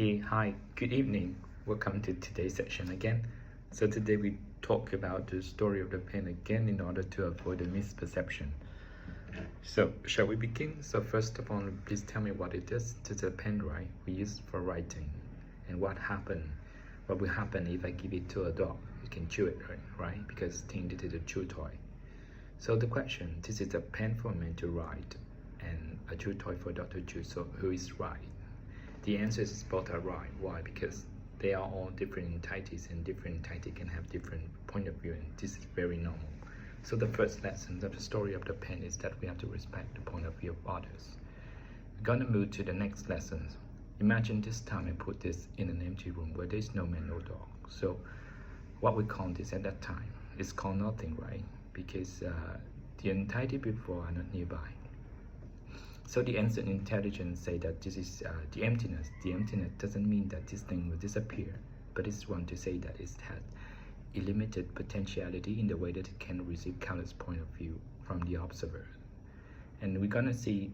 Hey, hi, good evening. Welcome to today's session again. So today we talk about the story of the pen again in order to avoid a misperception. So shall we begin? So first of all, please tell me what it is. It's a pen, right? We use for writing. And what will happen if I give it to a dog? It can chew it, right? Because it is a chew toy. So the question, this is a pen for men to write and a chew toy for dog to chew. So who is right? The answer is both are right. Why? Because they are all different entities, and different entities can have different point of view, and this is very normal. So the first lesson of the story of the pen is that we have to respect the point of view of others. We're gonna move to the next lesson. Imagine this time I put this in an empty room where there's no man, no dog. So what we call this at that time is called nothing, right? Because the entity before are not nearby. So the ancient intelligence say that this is the emptiness. The emptiness doesn't mean that this thing will disappear, but it's want to say that it has a limited potentiality in the way that it can receive countless point of view from the observer. And we're gonna see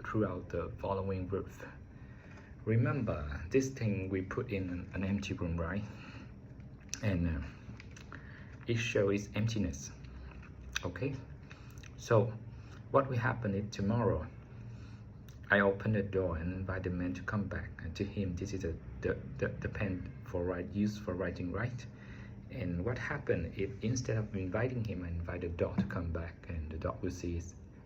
throughout the following verse. Remember, this thing we put in an empty room, right? And it shows emptiness. Okay, so what will happen if tomorrow I open the door and invite the man to come back? And to him, this is the pen used for writing, right? And what happens if instead of inviting him, I invite the dog to come back, and the dog will see it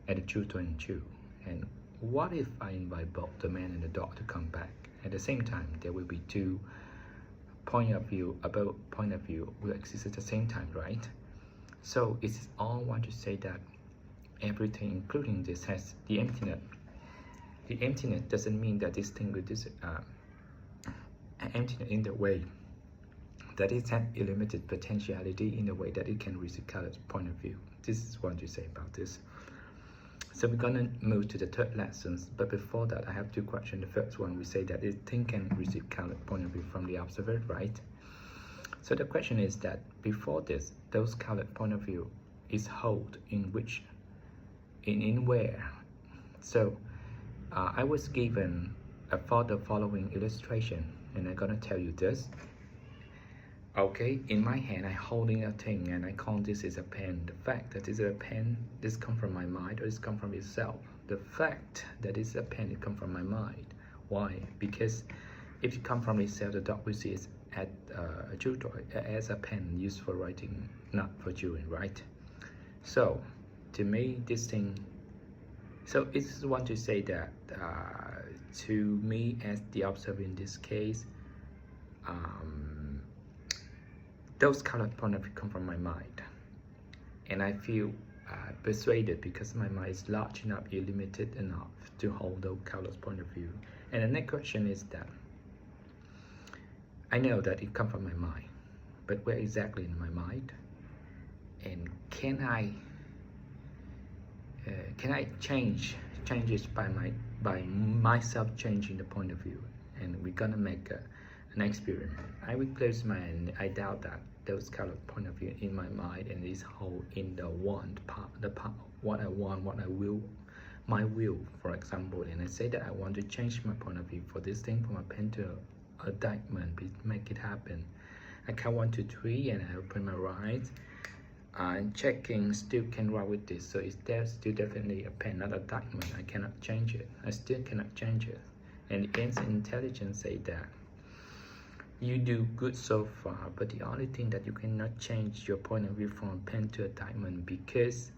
at the chew toy and chew? And what if I invite both the man and the dog to come back? At the same time, there will be two point of view will exist at the same time, right? So it's all want to say that everything, including this, has the emptiness. The emptiness doesn't mean that this thing with this emptiness in the way that it has a limited potentiality in the way that it can receive colors point of view. This is what you say about this. So we're gonna move to the third lessons, but before that I have two questions. The first one, we say that this thing can receive color point of view from the observer, right? So the question is that before this, those colored point of view is held in which, in where? So I was given for the following illustration, and I'm gonna tell you this. Okay, in my hand I holding a thing, and I call this is a pen. The fact that this is a pen, this come from my mind, or this come from itself? The fact that it's a pen, it come from my mind. Why? Because if it come from itself, the dog will see it at a chew toy as a pen used for writing, not for chewing, right? So to me, this thing, so it's want to say that to me as the observer in this case, those colored point of view come from my mind, and I feel persuaded because my mind is large enough, limited enough to hold those colored point of view. And the next question is that I know that it comes from my mind, but where exactly in my mind? And can I change it by myself changing the point of view? And we're gonna make an experiment. I will close my hand. I doubt that those colored point of view in my mind and is whole in the want part, the part what I want, what I will, my will, for example. And I say that I want to change my point of view for this thing from a pen to a diamond. Please make it happen. I count 1, 2, 3, and I open my eyes. I'm checking, still can write with this. So is there still definitely a pen, not a diamond? I cannot change it. I still cannot change it. And the ancient intelligence say that you do good so far, but the only thing that you cannot change your point of view from a pen to a diamond, because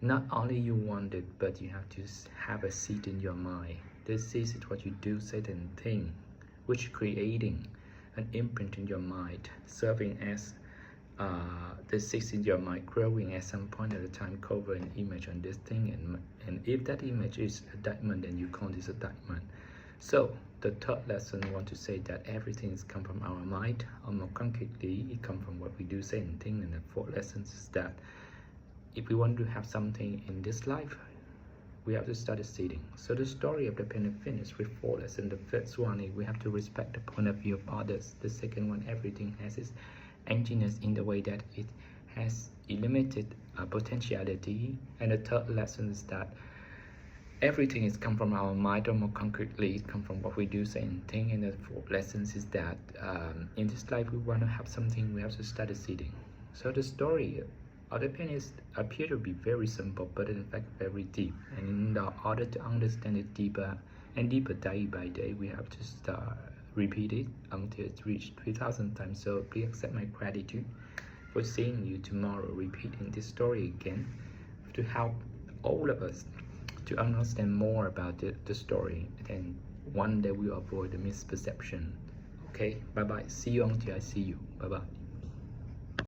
not only you want it, but you have to have a seed in your mind. This is what you do, certain thing, which creating an imprint in your mind, serving as the seeds in your mind growing at some point at a time, cover an image on this thing, and if that image is a diamond, then you call this a diamond. So the third lesson want to say that everything is come from our mind, or more concretely, it comes from what we do, say and think. And the fourth lesson is that if we want to have something in this life, we have to start seeding. So the story of the pen is finished with 4 lessons. The first one is we have to respect the point of view of others. The second one, everything has its emptiness in the way that it has a limited potentiality. And the third lesson is that everything is come from our mind, or more concretely, it come from what we do, say, and think. And the fourth lessons is that in this life, we want to have something, we have to start seeding. So the story of the pen is appear to be very simple, but in fact very deep. And in order to understand it deeper and deeper day by day, we have to start repeat it until it's reached 3,000 times. So please accept my gratitude for seeing you tomorrow, repeating this story again, to help all of us to understand more about the story, and one day we'll avoid the misperception. Okay, bye bye. See you until I see you. Bye bye.